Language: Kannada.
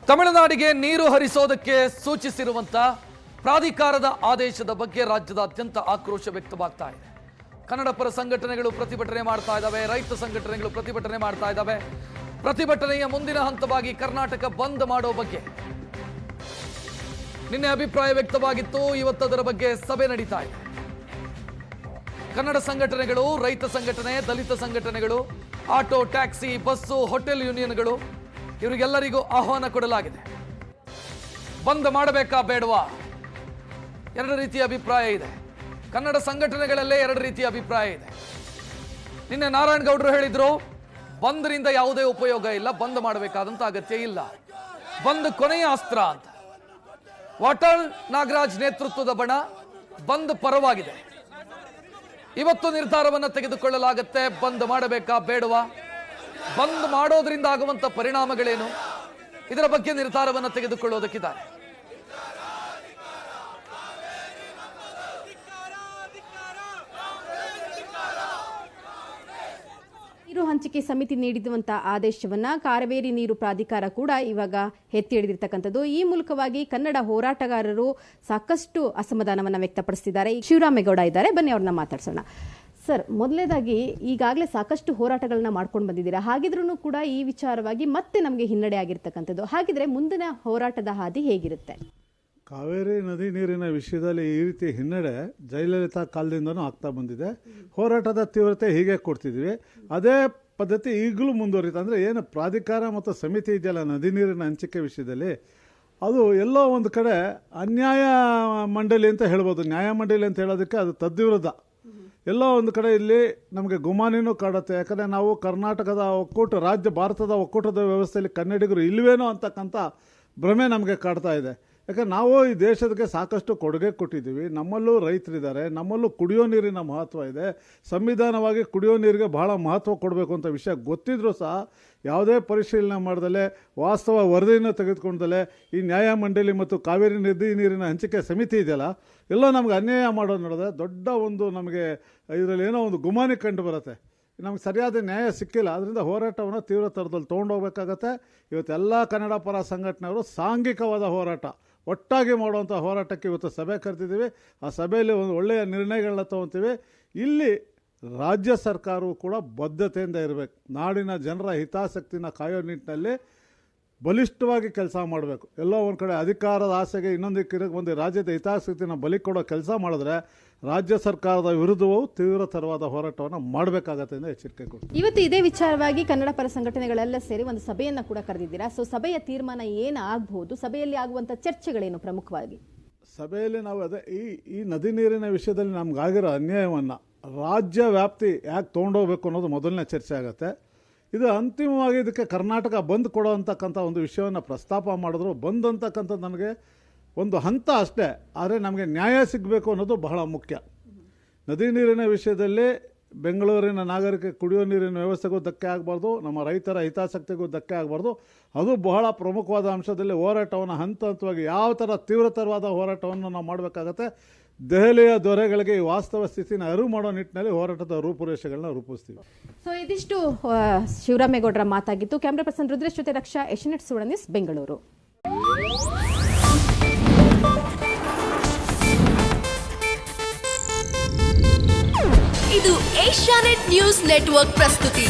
ತಮಿಳುನಾಡಿಗೆ ನೀರು ಹರಿಸೋದಕ್ಕೆ ಸೂಚಿಸಿರುವಂತ ಪ್ರಾಧಿಕಾರದ ಆದೇಶದ ಬಗ್ಗೆ ರಾಜ್ಯದಾದ್ಯಂತ ಆಕ್ರೋಶ ವ್ಯಕ್ತವಾಗ್ತಾ ಇದೆ. ಕನ್ನಡ ಪರ ಸಂಘಟನೆಗಳು ಪ್ರತಿಭಟನೆ ಮಾಡ್ತಾ ಇದ್ದಾವೆ, ರೈತ ಸಂಘಟನೆಗಳು ಪ್ರತಿಭಟನೆ ಮಾಡ್ತಾ ಇದ್ದಾವೆ. ಪ್ರತಿಭಟನೆಯ ಮುಂದಿನ ಹಂತವಾಗಿ ಕರ್ನಾಟಕ ಬಂದ್ ಮಾಡೋ ಬಗ್ಗೆ ನಿನ್ನೆ ಅಭಿಪ್ರಾಯ ವ್ಯಕ್ತವಾಗಿತ್ತು. ಇವತ್ತು ಅದರ ಬಗ್ಗೆ ಸಭೆ ನಡೀತಾ ಇದೆ. ಕನ್ನಡ ಸಂಘಟನೆಗಳು, ರೈತ ಸಂಘಟನೆ, ದಲಿತ ಸಂಘಟನೆಗಳು, ಆಟೋ, ಟ್ಯಾಕ್ಸಿ, ಬಸ್ಸು, ಹೋಟೆಲ್ ಯೂನಿಯನ್ಗಳು ಇವರಿಗೆಲ್ಲರಿಗೂ ಆಹ್ವಾನ ಕೊಡಲಾಗಿದೆ. ಬಂದ್ ಮಾಡಬೇಕಾ ಬೇಡವಾ? ಎರಡು ರೀತಿಯ ಅಭಿಪ್ರಾಯ ಇದೆ. ಕನ್ನಡ ಸಂಘಟನೆಗಳಲ್ಲೇ ಎರಡು ರೀತಿಯ ಅಭಿಪ್ರಾಯ ಇದೆ. ನಿನ್ನೆ ನಾರಾಯಣಗೌಡರು ಹೇಳಿದ್ರು, ಬಂದ್ರಿಂದ ಯಾವುದೇ ಉಪಯೋಗ ಇಲ್ಲ, ಬಂದ್ ಮಾಡಬೇಕಾದಂತ ಅಗತ್ಯ ಇಲ್ಲ, ಬಂದ್ ಕೊನೆಯ ಅಸ್ತ್ರ ಅಂತ. ವಾಟಾಳ್ ನಾಗರಾಜ್ ನೇತೃತ್ವದ ಬಣ ಬಂದ್ ಪರವಾಗಿದೆ. ಇವತ್ತು ನಿರ್ಧಾರವನ್ನು ತೆಗೆದುಕೊಳ್ಳಲಾಗುತ್ತೆ. ಬಂದ್ ಮಾಡಬೇಕಾ ಬೇಡವಾ, ಬಂದ್ ಮಾಡೋದ್ರಿಂದ ಆಗುವಂತ ಪರಿಣಾಮಗಳೇನು, ಇದರ ಬಗ್ಗೆ ನಿರ್ಧಾರವನ್ನು ತೆಗೆದುಕೊಳ್ಳೋದಕ್ಕಿದ್ದಾರೆ. ನೀರು ಹಂಚಿಕೆ ಸಮಿತಿ ನೀಡಿರುವಂತಹ ಆದೇಶವನ್ನ ಕಾವೇರಿ ನೀರು ಪ್ರಾಧಿಕಾರ ಕೂಡ ಇವಾಗ ಎತ್ತಿ ಹಿಡಿದಿರ್ತಕ್ಕಂಥದ್ದು. ಈ ಮೂಲಕವಾಗಿ ಕನ್ನಡ ಹೋರಾಟಗಾರರು ಸಾಕಷ್ಟು ಅಸಮಾಧಾನವನ್ನ ವ್ಯಕ್ತಪಡಿಸಿದ್ದಾರೆ. ಶಿವರಾಮೇಗೌಡ ಇದ್ದಾರೆ, ಬನ್ನಿ ಅವ್ರನ್ನ ಮಾತಾಡ್ಸೋಣ. ಸರ್, ಮೊದಲನೇದಾಗಿ ಈಗಾಗಲೇ ಸಾಕಷ್ಟು ಹೋರಾಟಗಳನ್ನ ಮಾಡ್ಕೊಂಡು ಬಂದಿದ್ದೀರಾ, ಹಾಗಿದ್ರೂ ಕೂಡ ಈ ವಿಚಾರವಾಗಿ ಮತ್ತೆ ನಮಗೆ ಹಿನ್ನಡೆ ಆಗಿರ್ತಕ್ಕಂಥದ್ದು. ಹಾಗಿದ್ರೆ ಮುಂದಿನ ಹೋರಾಟದ ಹಾದಿ ಹೇಗಿರುತ್ತೆ? ಕಾವೇರಿ ನದಿ ನೀರಿನ ವಿಷಯದಲ್ಲಿ ಈ ರೀತಿ ಹಿನ್ನಡೆ ಜಯಲಲಿತಾ ಕಾಲದಿಂದನೂ ಆಗ್ತಾ ಬಂದಿದೆ. ಹೋರಾಟದ ತೀವ್ರತೆ ಹೀಗೆ ಕೊಡ್ತಿದ್ವಿ, ಅದೇ ಪದ್ಧತಿ ಈಗಲೂ ಮುಂದುವರಿಯುತ್ತೆ. ಅಂದರೆ ಏನು ಪ್ರಾಧಿಕಾರ ಮತ್ತು ಸಮಿತಿ ಇದೆಯಲ್ಲ ನದಿ ನೀರಿನ ಹಂಚಿಕೆ ವಿಷಯದಲ್ಲಿ, ಅದು ಎಲ್ಲೋ ಒಂದು ಕಡೆ ಅನ್ಯಾಯ ಮಂಡಳಿ ಅಂತ ಹೇಳ್ಬೋದು. ನ್ಯಾಯ ಮಂಡಳಿ ಅಂತ ಹೇಳೋದಕ್ಕೆ ಅದು ತದ್ವಿರುದ್ಧ. ಎಲ್ಲೋ ಒಂದು ಕಡೆ ಇಲ್ಲಿ ನಮಗೆ ಗುಮಾನಿನೂ ಕಾಡುತ್ತೆ. ಯಾಕಂದರೆ ನಾವು ಕರ್ನಾಟಕದ ಒಕ್ಕೂಟ, ಭಾರತದ ಒಕ್ಕೂಟದ ವ್ಯವಸ್ಥೆಯಲ್ಲಿ ಕನ್ನಡಿಗರು ಇಲ್ವೇನೋ ಅಂತಕ್ಕಂಥ ಭ್ರಮೆ ನಮಗೆ ಕಾಡ್ತಾ ಇದೆ. ಯಾಕಂದ್ರೆ ನಾವು ಈ ದೇಶಕ್ಕೆ ಸಾಕಷ್ಟು ಕೊಡುಗೆ ಕೊಟ್ಟಿದ್ದೀವಿ. ನಮ್ಮಲ್ಲೂ ರೈತರಿದ್ದಾರೆ, ನಮ್ಮಲ್ಲೂ ಕುಡಿಯೋ ನೀರಿನ ಮಹತ್ವ ಇದೆ. ಸಂವಿಧಾನವಾಗಿ ಕುಡಿಯೋ ನೀರಿಗೆ ಬಹಳ ಮಹತ್ವ ಕೊಡಬೇಕು ಅಂತ ವಿಷಯ ಗೊತ್ತಿದ್ರೂ ಸಹ ಯಾವುದೇ ಪರಿಶೀಲನೆ ಮಾಡ್ದಲೇ, ವಾಸ್ತವ ವರದಿಯನ್ನು ತೆಗೆದುಕೊಂಡಲೇ ಈ ನ್ಯಾಯ ಮಂಡಳಿ ಮತ್ತು ಕಾವೇರಿ ನದಿ ನೀರಿನ ಹಂಚಿಕೆ ಸಮಿತಿ ಇದೆಯಲ್ಲ, ಎಲ್ಲೋ ನಮ್ಗೆ ಅನ್ಯಾಯ ಮಾಡೋದು ನೋಡಿದ್ರೆ ದೊಡ್ಡ ಒಂದು ನಮಗೆ ಇದರಲ್ಲಿ ಏನೋ ಒಂದು ಗುಮಾನಿ ಕಂಡು ಬರುತ್ತೆ. ನಮ್ಗೆ ಸರಿಯಾದ ನ್ಯಾಯ ಸಿಕ್ಕಿಲ್ಲ. ಅದರಿಂದ ಹೋರಾಟವನ್ನು ತೀವ್ರ ಥರದಲ್ಲಿ ತೊಗೊಂಡೋಗ್ಬೇಕಾಗತ್ತೆ. ಇವತ್ತೆಲ್ಲ ಕನ್ನಡ ಪರ ಸಂಘಟನೆಯವರು ಸಾಂಘಿಕವಾದ ಹೋರಾಟ, ಒಟ್ಟಾಗಿ ಮಾಡುವಂಥ ಹೋರಾಟಕ್ಕೆ ಇವತ್ತು ಸಭೆ ಕರೆದಿದ್ದೀವಿ. ಆ ಸಭೆಯಲ್ಲಿ ಒಂದು ಒಳ್ಳೆಯ ನಿರ್ಣಯಗಳನ್ನ ತೊಗೊತೀವಿ. ಇಲ್ಲಿ ರಾಜ್ಯ ಸರ್ಕಾರವು ಕೂಡ ಬದ್ಧತೆಯಿಂದ ಇರಬೇಕು. ನಾಡಿನ ಜನರ ಹಿತಾಸಕ್ತಿನ ಕಾಯೋ ನಿಟ್ಟಿನಲ್ಲಿ ಬಲಿಷ್ಠವಾಗಿ ಕೆಲಸ ಮಾಡಬೇಕು. ಎಲ್ಲೋ ಒಂದು ಕಡೆ ಅಧಿಕಾರದ ಆಸೆಗೆ ಇನ್ನೊಂದು ಬಂದು ರಾಜ್ಯದ ಹಿತಾಸಕ್ತಿನ ಬಲಿ ಕೊಡೋ ಕೆಲಸ ಮಾಡಿದ್ರೆ ರಾಜ್ಯ ಸರ್ಕಾರದ ವಿರುದ್ಧವೂ ತೀವ್ರತರವಾದ ಹೋರಾಟವನ್ನು ಮಾಡಬೇಕಾಗತ್ತೆ ಎಂದು ಎಚ್ಚರಿಕೆ ಕೊಡ್ತೀವಿ. ಇವತ್ತು ಇದೇ ವಿಚಾರವಾಗಿ ಕನ್ನಡ ಪರ ಸಂಘಟನೆಗಳೆಲ್ಲ ಸೇರಿ ಒಂದು ಸಭೆಯನ್ನ ಕೂಡ ಕರೆದಿದ್ದೀರಾ. ಸೊ ಸಭೆಯ ತೀರ್ಮಾನ ಏನಾಗಬಹುದು? ಸಭೆಯಲ್ಲಿ ಆಗುವಂತ ಚರ್ಚೆಗಳೇನು ಪ್ರಮುಖವಾಗಿ? ಸಭೆಯಲ್ಲಿ ನಾವು ಅದೇ ಈ ನದಿ ನೀರಿನ ವಿಷಯದಲ್ಲಿ ನಮ್ಗಾಗಿರೋ ಅನ್ಯಾಯವನ್ನು ರಾಜ್ಯ ವ್ಯಾಪ್ತಿ ಯಾಕೆ ತೊಗೊಂಡೋಗ್ಬೇಕು ಅನ್ನೋದು ಮೊದಲನೇ ಚರ್ಚೆ ಆಗುತ್ತೆ. ಇದು ಅಂತಿಮವಾಗಿ ಇದಕ್ಕೆ ಕರ್ನಾಟಕ ಬಂದ್ ಕೊಡೋ ಅಂತಕ್ಕಂಥ ಒಂದು ವಿಷಯವನ್ನು ಪ್ರಸ್ತಾಪ ಮಾಡಿದ್ರು. ಬಂದ್ ಅಂತಕ್ಕಂಥದ್ದು ನನಗೆ ಒಂದು ಹಂತ ಅಷ್ಟೇ, ಆದರೆ ನಮಗೆ ನ್ಯಾಯ ಸಿಗಬೇಕು ಅನ್ನೋದು ಬಹಳ ಮುಖ್ಯ. ನದಿ ನೀರಿನ ವಿಷಯದಲ್ಲಿ ಬೆಂಗಳೂರಿನ ನಾಗರಿಕ ಕುಡಿಯೋ ನೀರಿನ ವ್ಯವಸ್ಥೆಗೂ ಧಕ್ಕೆ ಆಗಬಾರ್ದು, ನಮ್ಮ ರೈತರ ಹಿತಾಸಕ್ತಿಗೂ ಧಕ್ಕೆ ಆಗಬಾರ್ದು. ಅದು ಬಹಳ ಪ್ರಮುಖವಾದ ಅಂಶದಲ್ಲಿ ಹೋರಾಟವನ್ನು ಹಂತವಾಗಿ ಯಾವ ಥರ ತೀವ್ರತರವಾದ ಹೋರಾಟವನ್ನು ನಾವು ಮಾಡಬೇಕಾಗತ್ತೆ. ದೆಹಲಿಯ ದೊರೆಗಳಿಗೆ ಈ ವಾಸ್ತವ ಸ್ಥಿತಿನ ಅರಿವು ಮಾಡೋ ನಿಟ್ಟಿನಲ್ಲಿ ಹೋರಾಟದ ರೂಪುರೇಷೆಗಳನ್ನ ರೂಪಿಸ್ತೀವಿ. ಸೊ ಇದಿಷ್ಟು ಶಿವರಾಮೇಗೌಡರ ಮಾತಾಗಿತ್ತು. ಕ್ಯಾಮ್ರಾ ಪರ್ಸನ್ ರುದ್ರೇಶ್ ಜೊತೆ ರಕ್ಷಾ, ಏಷ್ಯಾನೆಟ್ ಸುವರ್ಣ ನ್ಯೂಸ್, ಬೆಂಗಳೂರು. ಇದು ಏಷ್ಯಾನೆಟ್ ನ್ಯೂಸ್ ನೆಟ್ವರ್ಕ್ ಪ್ರಸ್ತುತಿ.